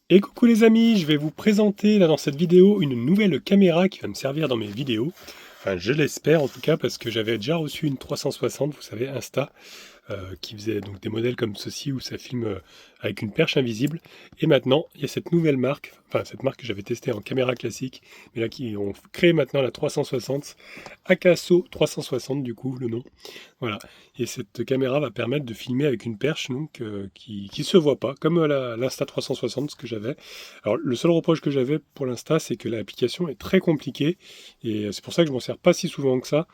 Et coucou les amis, je vais vous présenter là dans cette vidéo une nouvelle caméra qui va me servir dans mes vidéos. Enfin, je l'espère en tout cas parce que j'avais déjà reçu une 360, vous savez, Insta, qui faisait donc des modèles comme ceci où ça filme avec une perche invisible. Et maintenant, il y a cette nouvelle marque, enfin cette marque que j'avais testée en caméra classique, mais là qui ont créé maintenant la 360, Akaso 360 du coup le nom. Voilà. Et cette caméra va permettre de filmer avec une perche donc, qui se voit pas, comme l'Insta 360, ce que j'avais. Alors, le seul reproche que j'avais pour l'Insta, c'est que l'application est très compliquée. Et c'est pour ça que je m'en sers pas si souvent que ça.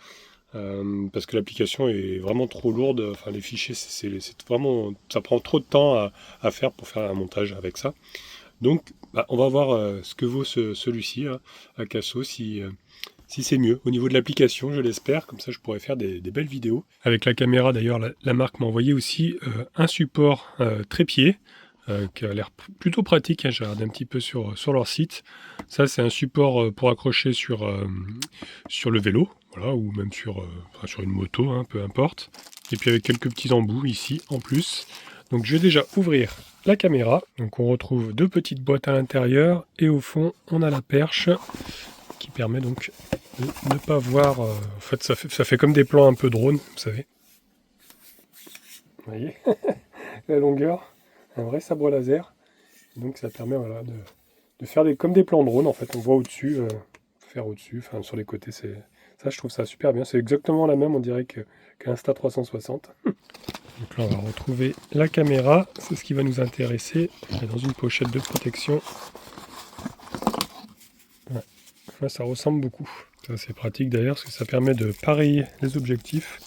Parce que l'application est vraiment trop lourde. Enfin, les fichiers, c'est vraiment, ça prend trop de temps à faire pour faire un montage avec ça. Donc, bah, on va voir ce que vaut celui-ci, hein, Akaso, si c'est mieux. Au niveau de l'application, je l'espère, comme ça je pourrais faire des belles vidéos. Avec la caméra d'ailleurs, la marque m'a envoyé aussi un support trépied, qui a l'air plutôt pratique, hein. J'ai regardé un petit peu sur leur site. Ça c'est un support pour accrocher sur le vélo, voilà, ou même enfin, sur une moto, hein, peu importe. Et puis avec quelques petits embouts ici en plus. Donc je vais déjà ouvrir la caméra. Donc on retrouve deux petites boîtes à l'intérieur et au fond on a la perche qui permet donc de ne pas voir. En fait, ça fait comme des plans un peu drone, vous savez. Vous voyez la longueur, un vrai sabre laser. Donc ça permet voilà, de faire comme des plans drone. En fait, on voit au-dessus, faire au-dessus, enfin sur les côtés. Ça, je trouve ça super bien. C'est exactement la même, on dirait qu'Insta 360. Donc là, on va retrouver la caméra. C'est ce qui va nous intéresser. Elle est dans une pochette de protection. Ouais. Là, ça ressemble beaucoup. Ça, c'est pratique d'ailleurs parce que ça permet de pareiller les objectifs.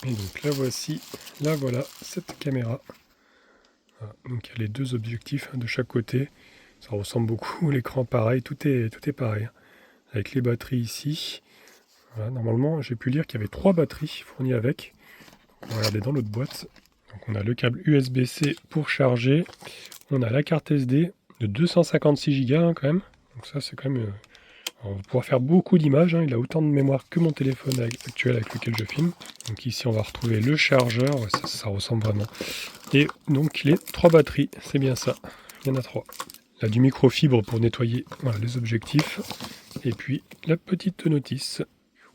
Et donc là voici, là voilà, cette caméra. Voilà. Donc il y a les deux objectifs, hein, de chaque côté. Ça ressemble beaucoup, l'écran pareil, tout est pareil, hein. Avec les batteries ici. Voilà, normalement, j'ai pu lire qu'il y avait 3 batteries fournies avec. On va regarder dans l'autre boîte. Donc on a le câble USB-C pour charger. On a la carte SD de 256 Go, hein, quand même. Donc ça c'est quand même... on va pouvoir faire beaucoup d'images, hein. Il a autant de mémoire que mon téléphone actuel avec lequel je filme. Donc ici on va retrouver le chargeur, ouais, ça ressemble vraiment. Et donc les 3 batteries, c'est bien ça, il y en a 3. Là du microfibre pour nettoyer, voilà, les objectifs. Et puis la petite notice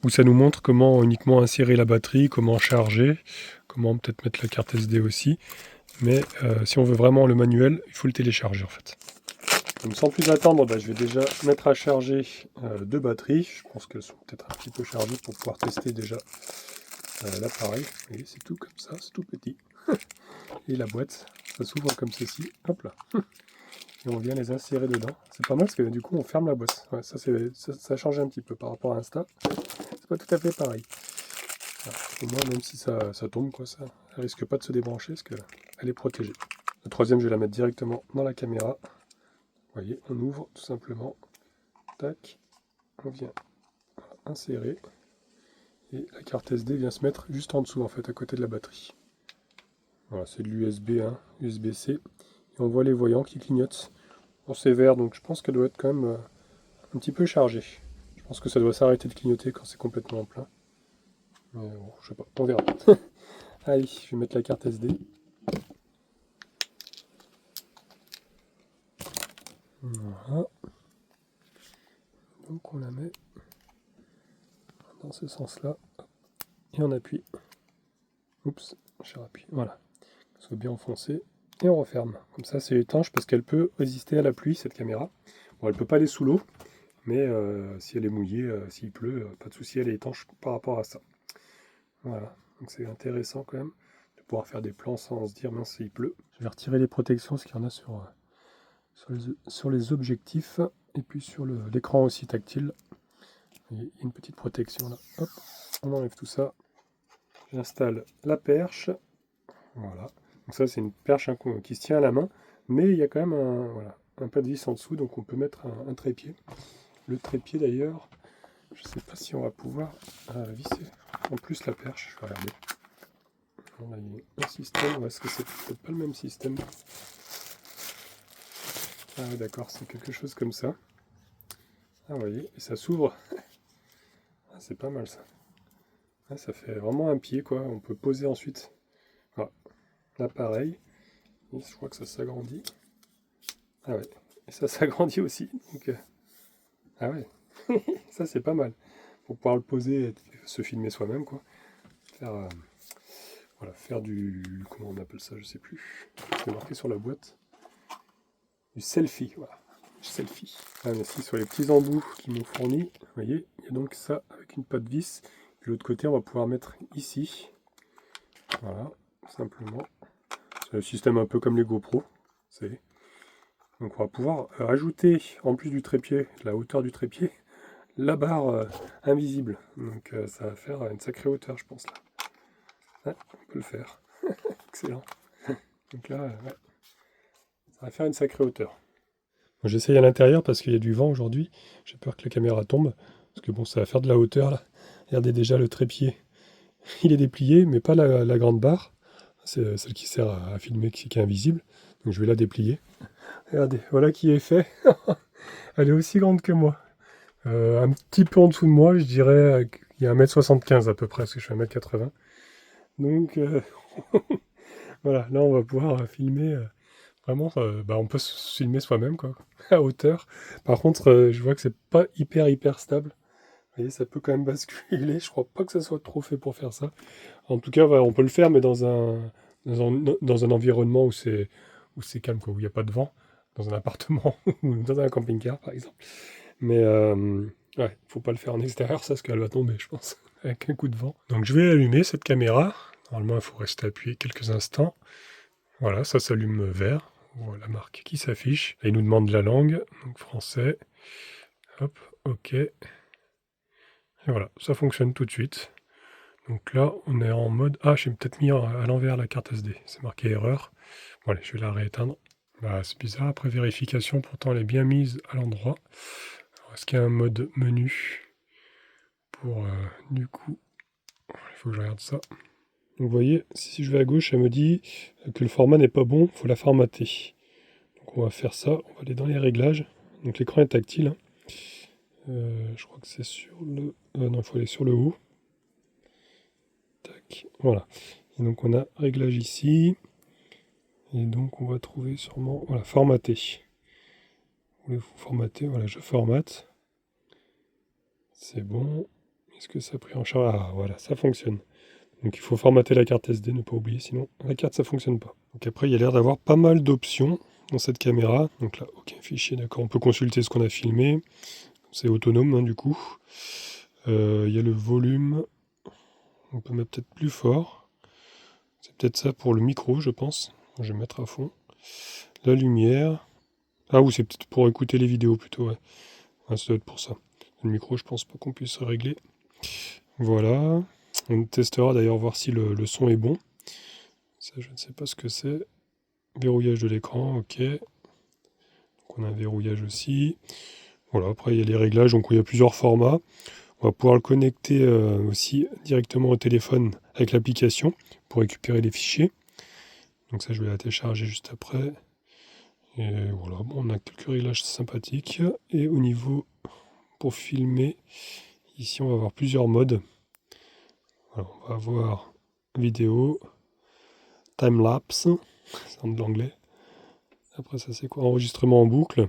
où ça nous montre comment uniquement insérer la batterie, comment charger, comment peut-être mettre la carte SD aussi. Mais si on veut vraiment le manuel, il faut le télécharger en fait. Donc sans plus attendre, bah, je vais déjà mettre à charger 2 batteries. Je pense qu'elles sont peut-être un petit peu chargées pour pouvoir tester déjà l'appareil. Vous voyez, c'est tout comme ça, c'est tout petit. Et la boîte, ça s'ouvre comme ceci. Hop là. Et on vient les insérer dedans. C'est pas mal parce que du coup on ferme la boîte. Ouais, ça a changé un petit peu par rapport à Insta. C'est pas tout à fait pareil. Voilà. Au moins même si ça tombe, quoi, ça risque pas de se débrancher parce qu'elle est protégée. La troisième, je vais la mettre directement dans la caméra. Vous voyez, on ouvre tout simplement. Tac. On vient insérer. Et la carte SD vient se mettre juste en dessous, en fait, à côté de la batterie. Voilà, c'est de l'USB, hein, USB-C. Et on voit les voyants qui clignotent. Bon, c'est vert, donc je pense qu'elle doit être quand même un petit peu chargée. Je pense que ça doit s'arrêter de clignoter quand c'est complètement plein. Mais bon, je sais pas, on verra. Allez, je vais mettre la carte SD. Voilà. Donc on la met dans ce sens-là. Et on appuie. Oups, j'ai appuyé. Voilà. Ça soit bien enfoncé. Et on referme. Comme ça, c'est étanche parce qu'elle peut résister à la pluie, cette caméra. Bon, elle ne peut pas aller sous l'eau, mais si elle est mouillée, s'il pleut, pas de souci, elle est étanche par rapport à ça. Voilà. Donc c'est intéressant quand même de pouvoir faire des plans sans se dire mince, il pleut. Je vais retirer les protections, ce qu'il y en a sur les objectifs et puis sur l'écran aussi tactile. Il y a une petite protection là. Hop, on enlève tout ça. J'installe la perche. Voilà. Donc ça, c'est une perche, hein, qui se tient à la main, mais il y a quand même un pas de vis en dessous, donc on peut mettre un trépied. Le trépied d'ailleurs, je ne sais pas si on va pouvoir visser en plus la perche. Je vais regarder. On a un système, est-ce que c'est peut-être pas le même système? Ah oui, d'accord, c'est quelque chose comme ça. Ah, vous voyez, et ça s'ouvre. Ah, c'est pas mal ça. Ah, ça fait vraiment un pied, quoi. On peut poser ensuite, voilà, l'appareil. Et je crois que ça s'agrandit. Ah ouais, et ça s'agrandit aussi. Donc, ah ouais, ça c'est pas mal. Pour pouvoir le poser et se filmer soi-même, quoi. Faire, voilà, faire du... Comment on appelle ça, je sais plus. C'est marqué sur la boîte. Du selfie, voilà. Du selfie. Ah, merci sur les petits embouts qu'ils m'ont fournis. Vous voyez, il y a donc ça avec une patte vis. De l'autre côté, on va pouvoir mettre ici. Voilà, simplement. C'est un système un peu comme les GoPro. Donc on va pouvoir ajouter, en plus du trépied, de la hauteur du trépied, la barre invisible. Donc ça va faire une sacrée hauteur, je pense, là. Ouais, on peut le faire. Excellent. Donc là, ouais, ça va faire une sacrée hauteur. Bon, j'essaye à l'intérieur parce qu'il y a du vent aujourd'hui. J'ai peur que la caméra tombe. Parce que bon, ça va faire de la hauteur, là. Regardez déjà le trépied. Il est déplié, mais pas la grande barre. C'est celle qui sert à filmer, qui est invisible. Donc je vais la déplier. Regardez, voilà qui est fait. Elle est aussi grande que moi. Un petit peu en dessous de moi, je dirais qu'il y a 1m75 à peu près, parce que je fais 1m80. Donc voilà, là on va pouvoir filmer vraiment, bah, on peut se filmer soi-même, quoi, à hauteur. Par contre, je vois que c'est pas hyper stable. Vous voyez, ça peut quand même basculer. Je crois pas que ça soit trop fait pour faire ça. En tout cas, voilà, on peut le faire, mais dans un environnement où c'est calme, quoi, où il n'y a pas de vent, dans un appartement ou dans un camping-car, par exemple. Mais ouais, faut pas le faire en extérieur, ça, parce qu'elle va tomber, je pense, avec un coup de vent. Donc je vais allumer cette caméra. Normalement, il faut rester appuyé quelques instants. Voilà, ça s'allume vert. On voit la marque qui s'affiche. Et il nous demande la langue, donc français. Hop, OK. Et voilà, ça fonctionne tout de suite. Donc là, on est en mode... Ah, j'ai peut-être mis à l'envers la carte SD. C'est marqué erreur. Bon, allez, je vais la rééteindre. Bah, c'est bizarre. Après vérification, pourtant, elle est bien mise à l'endroit. Est-ce qu'il y a un mode menu pour... du coup... Il faut que je regarde ça. Donc, vous voyez, si je vais à gauche, elle me dit que le format n'est pas bon. Il faut la formater. Donc, on va faire ça. On va aller dans les réglages. Donc, l'écran est tactile. Hein. Je crois que c'est sur le... non, il faut aller sur le haut. Tac, voilà. Et donc on a réglage ici. Et donc on va trouver sûrement... Voilà, formater. Voulez-vous formater? Voilà, je formate. C'est bon. Est-ce que ça a pris en charge? Ah, voilà, ça fonctionne. Donc il faut formater la carte SD, ne pas oublier, sinon la carte ça fonctionne pas. Donc après il y a l'air d'avoir pas mal d'options dans cette caméra. Donc là, ok, fichier, d'accord. On peut consulter ce qu'on a filmé. C'est autonome, hein, du coup. Il y a le volume. On peut mettre peut-être plus fort. C'est peut-être ça pour le micro, je pense. Je vais mettre à fond. La lumière. Ah, ou c'est peut-être pour écouter les vidéos plutôt, ouais. Ouais, ça doit être pour ça. Le micro, je pense pas qu'on puisse régler. Voilà. On testera d'ailleurs voir si le son est bon. Ça, je ne sais pas ce que c'est. Verrouillage de l'écran, ok. Donc on a un verrouillage aussi. Voilà, après il y a les réglages, donc il y a plusieurs formats. On va pouvoir le connecter aussi directement au téléphone avec l'application pour récupérer les fichiers. Donc ça, je vais la télécharger juste après. Et voilà, bon, on a quelques réglages sympathiques. Et au niveau, pour filmer, ici on va avoir plusieurs modes. Voilà, on va avoir vidéo, time-lapse, c'est de l'anglais. Après ça c'est quoi? Enregistrement en boucle.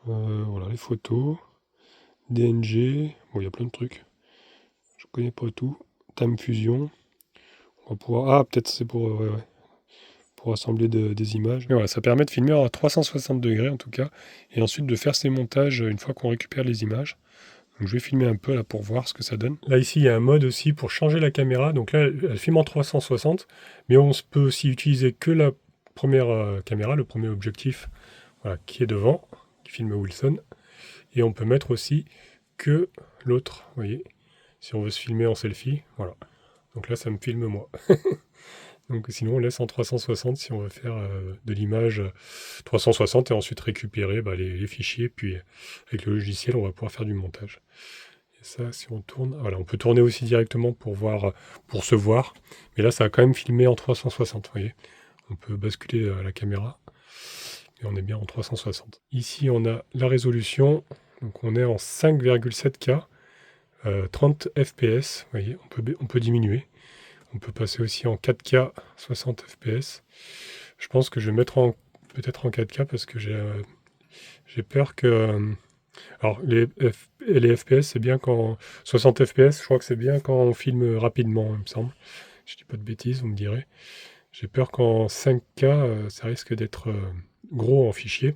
Voilà, les photos, DNG, bon il y a plein de trucs. Je connais pas tout. Time fusion. On va pouvoir... Ah, peut-être c'est pour... ouais. Pour assembler des images. Et voilà, ça permet de filmer à 360 degrés en tout cas, et ensuite de faire ces montages une fois qu'on récupère les images. Donc je vais filmer un peu là pour voir ce que ça donne. Là ici il y a un mode aussi pour changer la caméra, donc là elle filme en 360, mais on peut aussi utiliser que la première caméra, le premier objectif, voilà, qui est devant, qui filme Wilson, et on peut mettre aussi que l'autre, vous voyez, si on veut se filmer en selfie, voilà. Donc là ça me filme moi. Donc sinon on laisse en 360 si on veut faire de l'image 360 et ensuite récupérer les fichiers, puis avec le logiciel on va pouvoir faire du montage. Et ça si on tourne, voilà, on peut tourner aussi directement pour voir, pour se voir, mais là ça va quand même filmer en 360, vous voyez. On peut basculer la caméra, et on est bien en 360. Ici on a la résolution, donc on est en 5,7K, 30 fps, vous voyez, on peut diminuer. On peut passer aussi en 4K 60 fps. Je pense que je vais mettre peut-être en 4K parce que j'ai J'ai peur que... Alors, les FPS, c'est bien quand... 60 FPS, je crois que c'est bien quand on filme rapidement, il me semble. Je dis pas de bêtises, vous me direz. J'ai peur qu'en 5K, ça risque d'être gros en fichier.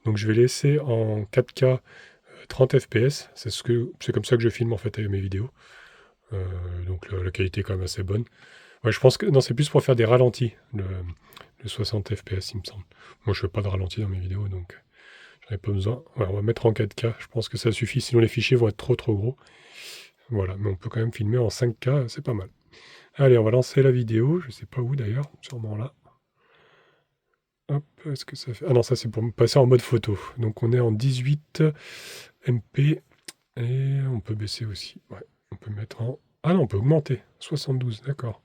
Donc je vais laisser en 4K 30 FPS. C'est comme ça que je filme en fait avec mes vidéos. Donc la qualité est quand même assez bonne. Ouais, je pense que... Non, c'est plus pour faire des ralentis, le 60 FPS, il me semble. Moi, je fais pas de ralenti dans mes vidéos, donc j'en ai pas besoin. Ouais, on va mettre en 4K, je pense que ça suffit, sinon les fichiers vont être trop gros. Voilà, mais on peut quand même filmer en 5K, c'est pas mal. Allez, on va lancer la vidéo, je sais pas où d'ailleurs, sûrement là. Hop, est-ce que ça fait... Ah non, ça c'est pour passer en mode photo. Donc on est en 18 MP, et on peut baisser aussi. Ouais, on peut mettre en... Ah non, on peut augmenter, 72, d'accord.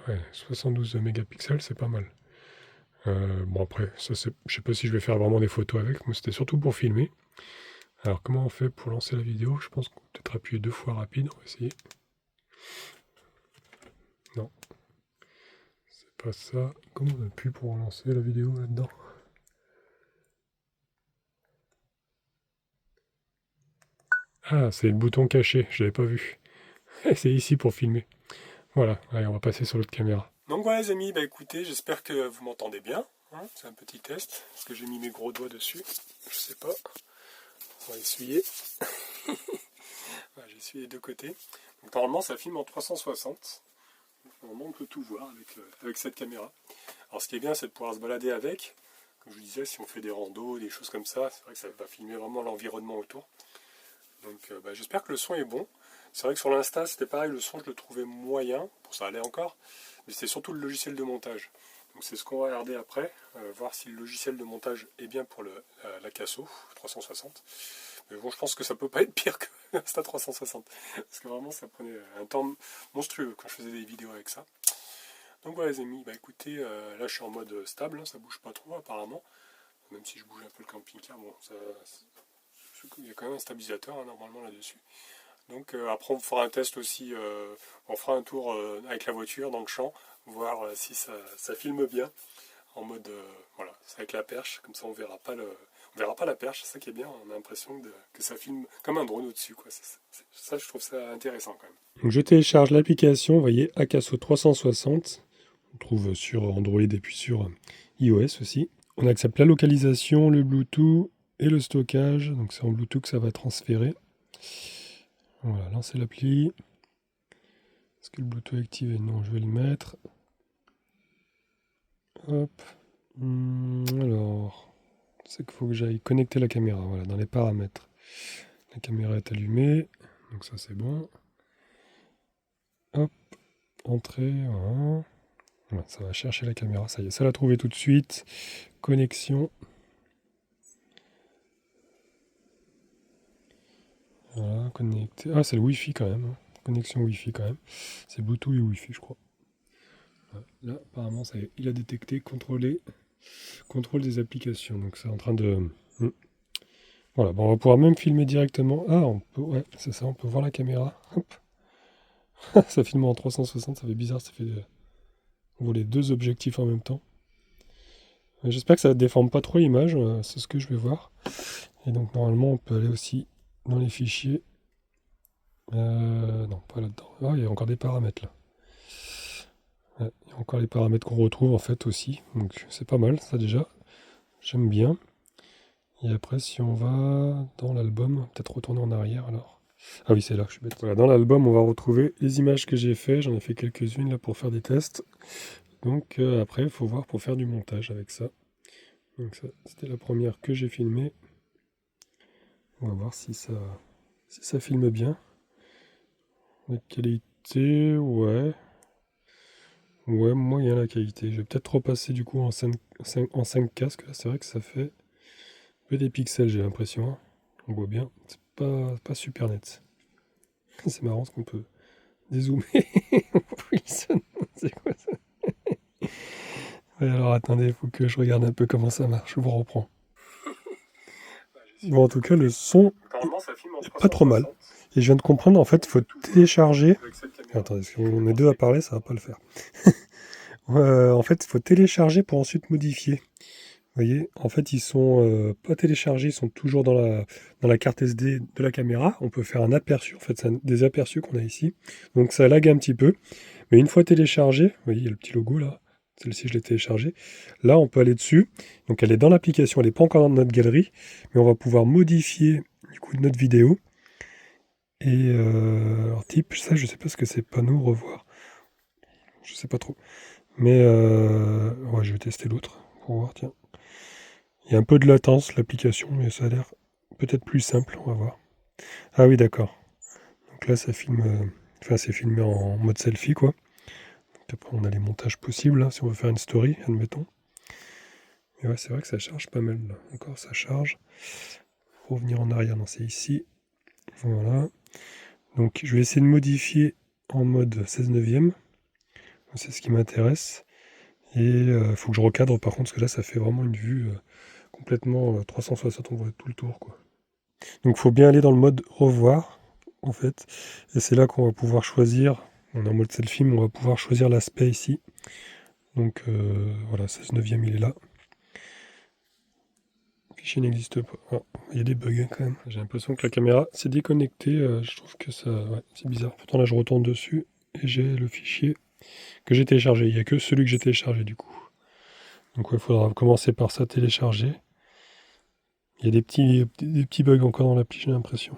Ouais, 72 mégapixels, c'est pas mal. Bon après, ça c'est... je sais pas si je vais faire vraiment des photos avec, mais c'était surtout pour filmer. Alors comment on fait pour lancer la vidéo? Je pense qu'on peut peut-être appuyer 2 fois rapide, on va essayer. Non, c'est pas ça. Comment on appuie pour lancer la vidéo là-dedans? Ah, c'est le bouton caché, je l'avais pas vu. C'est ici pour filmer. Voilà, allez, on va passer sur l'autre caméra. Donc voilà les amis, bah écoutez, j'espère que vous m'entendez bien. Hein, c'est un petit test, parce que j'ai mis mes gros doigts dessus. Je sais pas. On va essuyer. Voilà, j'ai essuyé les deux côtés. Donc, normalement ça filme en 360. Donc, normalement on peut tout voir avec cette caméra. Alors ce qui est bien c'est de pouvoir se balader avec. Comme je vous disais, si on fait des randos, des choses comme ça, c'est vrai que ça va filmer vraiment l'environnement autour. Donc bah, j'espère que le son est bon. C'est vrai que sur l'Insta c'était pareil, le son je le trouvais moyen, pour ça allait encore, mais c'était surtout le logiciel de montage. Donc c'est ce qu'on va regarder après, voir si le logiciel de montage est bien pour la Casso 360. Mais bon, je pense que ça peut pas être pire que l'Insta 360, parce que vraiment ça prenait un temps monstrueux quand je faisais des vidéos avec ça. Donc voilà les amis, bah écoutez, là je suis en mode stable, hein, ça bouge pas trop apparemment, même si je bouge un peu le camping-car, bon, il y a quand même un stabilisateur hein, normalement là-dessus. Donc après on fera un test aussi, on fera un tour avec la voiture dans le champ, voir si ça filme bien, en mode, voilà, c'est avec la perche, comme ça on verra pas la perche, c'est ça qui est bien, on a l'impression que ça filme comme un drone au-dessus, quoi. Ça je trouve ça intéressant quand même. Donc je télécharge l'application, vous voyez, Akaso 360, on trouve sur Android et puis sur iOS aussi. On accepte la localisation, le Bluetooth et le stockage, donc c'est en Bluetooth que ça va transférer. Voilà, lancer l'appli. Est-ce que le Bluetooth est activé? Non, je vais le mettre. Hop. Alors, c'est qu'il faut que j'aille connecter la caméra. Voilà, dans les paramètres. La caméra est allumée. Donc ça, c'est bon. Hop. Entrée. Voilà. Voilà, ça va chercher la caméra. Ça y est, ça l'a trouvé tout de suite. Connexion. Voilà, connecté. Ah, c'est le Wi-Fi quand même. Connexion Wi-Fi quand même. C'est Bluetooth et Wi-Fi, je crois. Voilà. Là, apparemment, ça y est, il a détecté, contrôle des applications. Donc, c'est en train de... Voilà, bon, on va pouvoir même filmer directement. Ah, on peut, ouais, c'est ça, on peut voir la caméra. Hop. Ça filme en 360, ça fait bizarre, ça fait... On voit les deux objectifs en même temps. J'espère que ça ne déforme pas trop l'image, c'est ce que je vais voir. Et donc, normalement, on peut aller aussi dans les fichiers. Non, pas là-dedans. Ah, il y a encore des paramètres là. Ouais, il y a encore les paramètres qu'on retrouve en fait aussi. Donc c'est pas mal ça déjà. J'aime bien. Et après si on va dans l'album, peut-être retourner en arrière alors. Ah oui c'est là, je suis bête. Voilà, dans l'album on va retrouver les images que j'ai fait. J'en ai fait quelques-unes là pour faire des tests. Donc après il faut voir pour faire du montage avec ça. Donc ça c'était la première que j'ai filmée. On va voir si ça filme bien. La qualité, ouais. Ouais, moyen la qualité. Je vais peut-être repasser du coup en 5K, parce que là c'est vrai que ça fait un peu des pixels, j'ai l'impression. Hein. On voit bien, c'est pas super net. C'est marrant ce qu'on peut dézoomer. C'est quoi ça? Ouais, alors attendez, il faut que je regarde un peu comment ça marche. Je vous reprends. Bon, en tout cas, le son est pas trop mal. Et je viens de comprendre, en fait, il faut télécharger. Attendez, si on est deux à parler, ça va pas le faire. En fait, il faut télécharger pour ensuite modifier. Vous voyez, en fait, ils sont pas téléchargés, ils sont toujours dans la carte SD de la caméra. On peut faire un aperçu, en fait, c'est des aperçus qu'on a ici. Donc ça lag un petit peu. Mais une fois téléchargé, vous voyez, il y a le petit logo là. Celle-ci, je l'ai téléchargée. Là, on peut aller dessus. Donc elle est dans l'application, elle n'est pas encore dans notre galerie. Mais on va pouvoir modifier du coup notre vidéo. Et alors type, ça, je sais pas ce que c'est, panneau, revoir. Je sais pas trop. Mais ouais, je vais tester l'autre pour voir, tiens. Il y a un peu de latence, l'application, mais ça a l'air peut-être plus simple, on va voir. Ah oui, d'accord. Donc là, ça filme, enfin, c'est filmé en mode selfie, quoi. Donc après, on a les montages possibles, là, si on veut faire une story, admettons. Et ouais, c'est vrai que ça charge pas mal, là. Encore, ça charge. Revenir en arrière, non, c'est ici. Voilà. Donc, je vais essayer de modifier en mode 16 neuvième. C'est ce qui m'intéresse. Et il faut que je recadre, par contre, parce que là, ça fait vraiment une vue complètement 360, on voit tout le tour, quoi. Donc il faut bien aller dans le mode revoir, en fait. Et c'est là qu'on va pouvoir choisir, on est en mode selfie, mais on va pouvoir choisir l'aspect ici. Donc voilà, 16 neuvième il est là. Le fichier n'existe pas. Ah, il y a des bugs hein, quand même. J'ai l'impression que la caméra s'est déconnectée. Je trouve que ça, ouais, c'est bizarre. Pourtant là je retourne dessus et j'ai le fichier que j'ai téléchargé. Il n'y a que celui que j'ai téléchargé du coup. Donc il faudra commencer par ça, télécharger. Il y a des petits bugs encore dans l'appli, j'ai l'impression.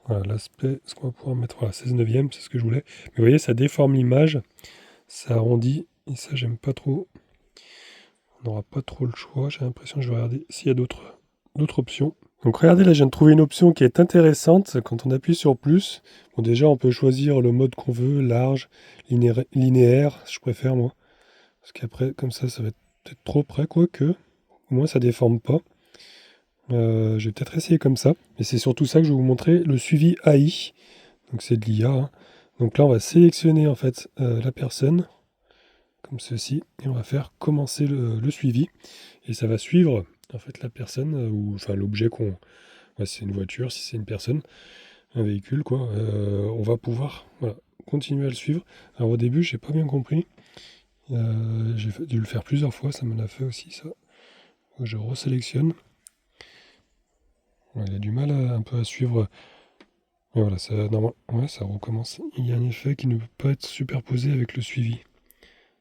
Voilà, l'aspect, ce qu'on va pouvoir mettre, voilà, 16 neuvième, c'est ce que je voulais. Mais vous voyez, ça déforme l'image, ça arrondit, et ça, j'aime pas trop. On n'aura pas trop le choix, j'ai l'impression que je vais regarder s'il y a d'autres options. Donc regardez, là, je viens de trouver une option qui est intéressante. Quand on appuie sur plus, bon, déjà, on peut choisir le mode qu'on veut, large, linéaire, je préfère, moi. Parce qu'après, comme ça va être peut-être trop près, quoique. Au moins, ça déforme pas. Je vais peut-être essayer comme ça. Mais c'est surtout ça que je vais vous montrer, le suivi AI. Donc c'est de l'IA. Hein. Donc là, on va sélectionner en fait la personne, comme ceci, et on va faire commencer le suivi. Et ça va suivre en fait la personne, ou enfin l'objet qu'on... Ouais, si c'est une voiture, si c'est une personne, un véhicule, quoi. On va pouvoir voilà, continuer à le suivre. Alors au début, j'ai pas bien compris. J'ai dû le faire plusieurs fois, ça me l'a fait aussi ça. Je resélectionne. Ouais, il a du mal un peu à suivre. Et voilà, ça, ouais, ça recommence. Il y a un effet qui ne peut pas être superposé avec le suivi.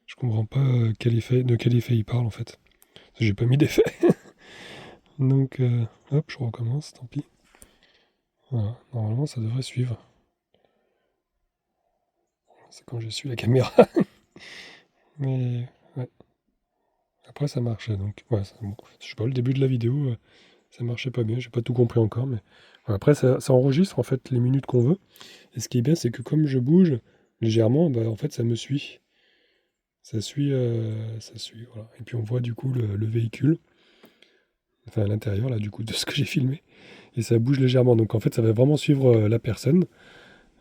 Je comprends pas de quel effet il parle en fait. J'ai pas mis d'effet. Donc, hop, je recommence, tant pis. Voilà, normalement ça devrait suivre. C'est quand je suis la caméra. Mais, ouais. Après ça marche, donc, ouais, bon. Je sais pas, le début de la vidéo, ça marchait pas bien, j'ai pas tout compris encore, mais... Voilà, après ça enregistre en fait les minutes qu'on veut. Et ce qui est bien, c'est que comme je bouge légèrement, bah, en fait ça me suit. Ça suit, voilà. Et puis on voit du coup le véhicule, enfin à l'intérieur là du coup de ce que j'ai filmé, et ça bouge légèrement. Donc en fait ça va vraiment suivre la personne,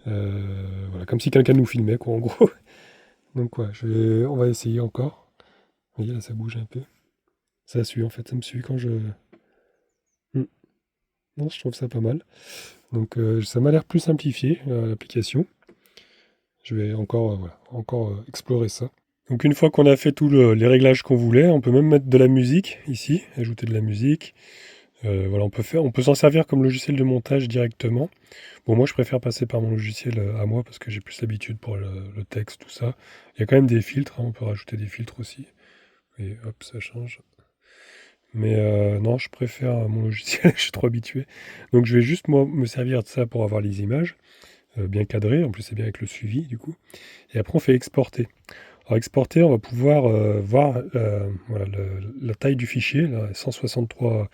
voilà, comme si quelqu'un nous filmait quoi en gros. Donc ouais, on va essayer encore. Vous voyez là ça bouge un peu. Ça suit en fait, ça me suit quand je... Hmm. Non, je trouve ça pas mal. Donc ça m'a l'air plus simplifié l'application. Je vais encore, voilà, encore explorer ça. Donc une fois qu'on a fait tous les réglages qu'on voulait, on peut même mettre de la musique ici, ajouter de la musique. Voilà, on peut s'en servir comme logiciel de montage directement. Bon, moi je préfère passer par mon logiciel à moi parce que j'ai plus l'habitude pour le texte, tout ça. Il y a quand même des filtres, hein, on peut rajouter des filtres aussi. Et hop, ça change. Mais non, je préfère mon logiciel, je suis trop habitué. Donc je vais juste moi me servir de ça pour avoir les images bien cadrées. En plus c'est bien avec le suivi du coup. Et après on fait exporter. Alors exporter, on va pouvoir voir voilà, la taille du fichier, là, 163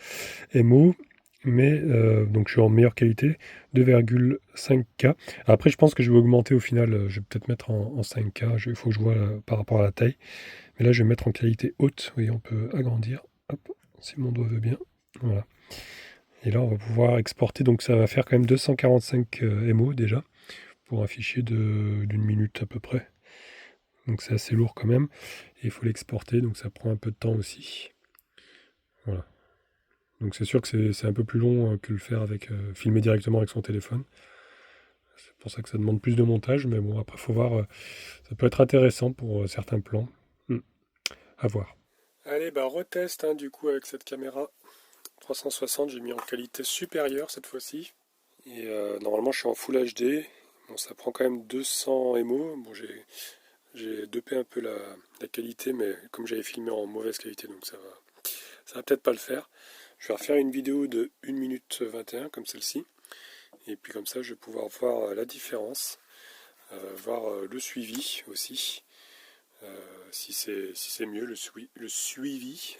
MO, mais donc je suis en meilleure qualité, 2,5K. Après, je pense que je vais augmenter au final, je vais peut-être mettre en 5K, il faut que je vois par rapport à la taille. Mais là, je vais mettre en qualité haute, vous voyez, on peut agrandir, hop, si mon doigt veut bien. Voilà. Et là, on va pouvoir exporter, donc ça va faire quand même 245 MO déjà, pour un fichier d'une minute à peu près. Donc c'est assez lourd quand même. Et il faut l'exporter, donc ça prend un peu de temps aussi. Voilà. Donc c'est sûr que c'est un peu plus long que le faire avec filmer directement avec son téléphone. C'est pour ça que ça demande plus de montage, mais bon, après, faut voir. Ça peut être intéressant pour certains plans. À voir. Allez, bah retest du coup avec cette caméra 360, j'ai mis en qualité supérieure cette fois-ci. Et normalement je suis en Full HD. Bon, ça prend quand même 200 MO. Bon, j'ai dopé un peu la qualité, mais comme j'avais filmé en mauvaise qualité, donc ça va peut-être pas le faire. Je vais refaire une vidéo de 1 minute 21 comme celle-ci. Et puis comme ça je vais pouvoir voir la différence, voir le suivi aussi. Si c'est mieux le suivi.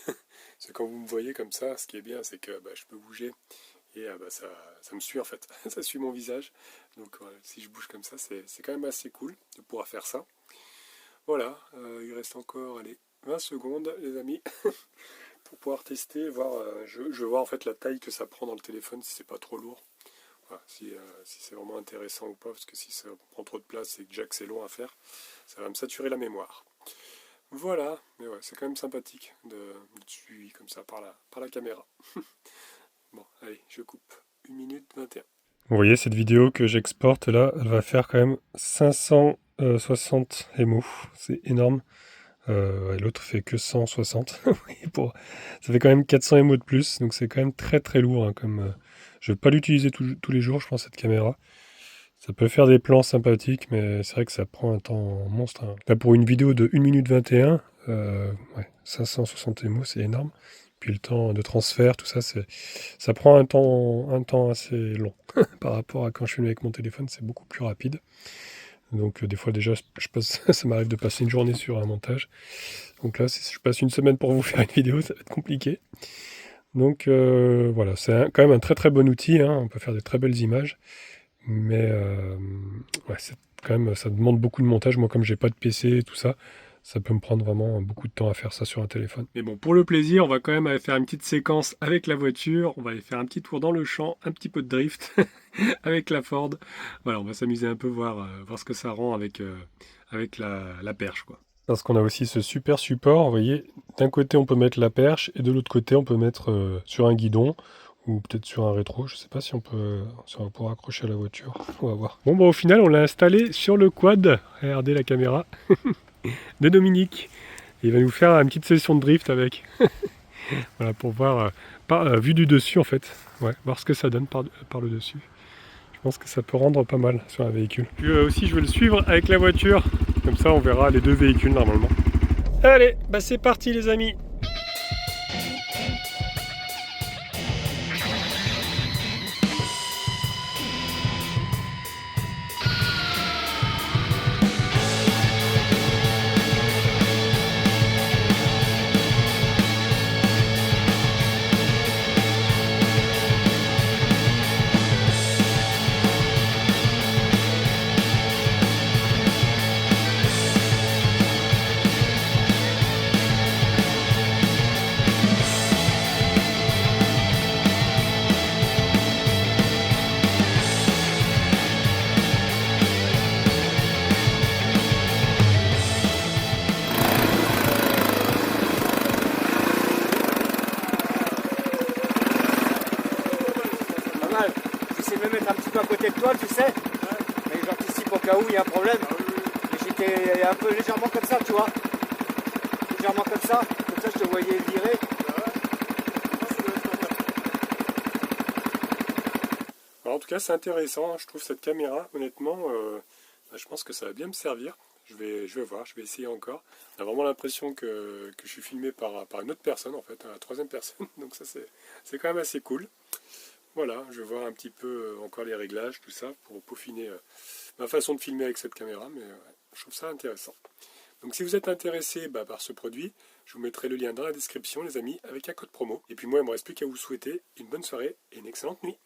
C'est quand vous me voyez comme ça, ce qui est bien, c'est que je peux bouger et ça me suit en fait. Ça suit mon visage. Donc si je bouge comme ça, c'est quand même assez cool de pouvoir faire ça. Voilà, il reste encore 20 secondes les amis pour pouvoir tester, voir. Je veux voir en fait la taille que ça prend dans le téléphone, si c'est pas trop lourd. Voilà, si c'est vraiment intéressant ou pas, parce que si ça prend trop de place et que déjà que c'est long à faire, ça va me saturer la mémoire. Voilà, mais ouais, c'est quand même sympathique de suivi comme ça par la caméra. Bon, allez, je coupe. 1 minute 21. Vous voyez cette vidéo que j'exporte là, elle va faire quand même 560 MO, c'est énorme. L'autre fait que 160. Ça fait quand même 400 MO de plus, donc c'est quand même très très lourd. Je ne vais pas l'utiliser tous les jours, je pense, cette caméra. Ça peut faire des plans sympathiques, mais c'est vrai que ça prend un temps monstre. Là, pour une vidéo de 1 minute 21, 560 MO, c'est énorme. Puis le temps de transfert, tout ça, ça prend un temps assez long. Par rapport à quand je filme avec mon téléphone, c'est beaucoup plus rapide. Donc des fois déjà, ça m'arrive de passer une journée sur un montage. Donc là, si je passe une semaine pour vous faire une vidéo, ça va être compliqué. Donc voilà, c'est quand même un très très bon outil. On peut faire des très belles images. Mais c'est quand même, ça demande beaucoup de montage. Moi, comme j'ai pas de PC et tout ça, ça peut me prendre vraiment beaucoup de temps à faire ça sur un téléphone. Mais bon, pour le plaisir, on va quand même aller faire une petite séquence avec la voiture. On va aller faire un petit tour dans le champ, un petit peu de drift avec la Ford. Voilà, on va s'amuser un peu, voir ce que ça rend avec la perche, quoi. Parce qu'on a aussi ce super support, vous voyez, d'un côté on peut mettre la perche et de l'autre côté on peut mettre sur un guidon ou peut-être sur un rétro, je sais pas si on va pouvoir accrocher à la voiture, on va voir. Bon, au final on l'a installé sur le quad, regardez la caméra, de Dominique. Et il va nous faire une petite session de drift avec, voilà, pour voir, vue du dessus en fait, ouais, voir ce que ça donne par le dessus. Je pense que ça peut rendre pas mal sur un véhicule. Puis aussi je vais le suivre avec la voiture, comme ça on verra les deux véhicules normalement. Allez, c'est parti les amis. J'essaie de me mettre un petit peu à côté de toi, tu sais. Mais j'anticipe au cas où il y a un problème. Et j'étais un peu légèrement comme ça, tu vois. Légèrement comme ça je te voyais virer. Alors, en tout cas, c'est intéressant, je trouve cette caméra, honnêtement, je pense que ça va bien me servir. Je vais voir, je vais essayer encore. On a vraiment l'impression que je suis filmé par une autre personne, en fait, la troisième personne. Donc ça, c'est quand même assez cool. Voilà, je vais voir un petit peu encore les réglages, tout ça, pour peaufiner ma façon de filmer avec cette caméra, mais je trouve ça intéressant. Donc si vous êtes intéressé par ce produit, je vous mettrai le lien dans la description, les amis, avec un code promo. Et puis moi, il ne me reste plus qu'à vous souhaiter une bonne soirée et une excellente nuit.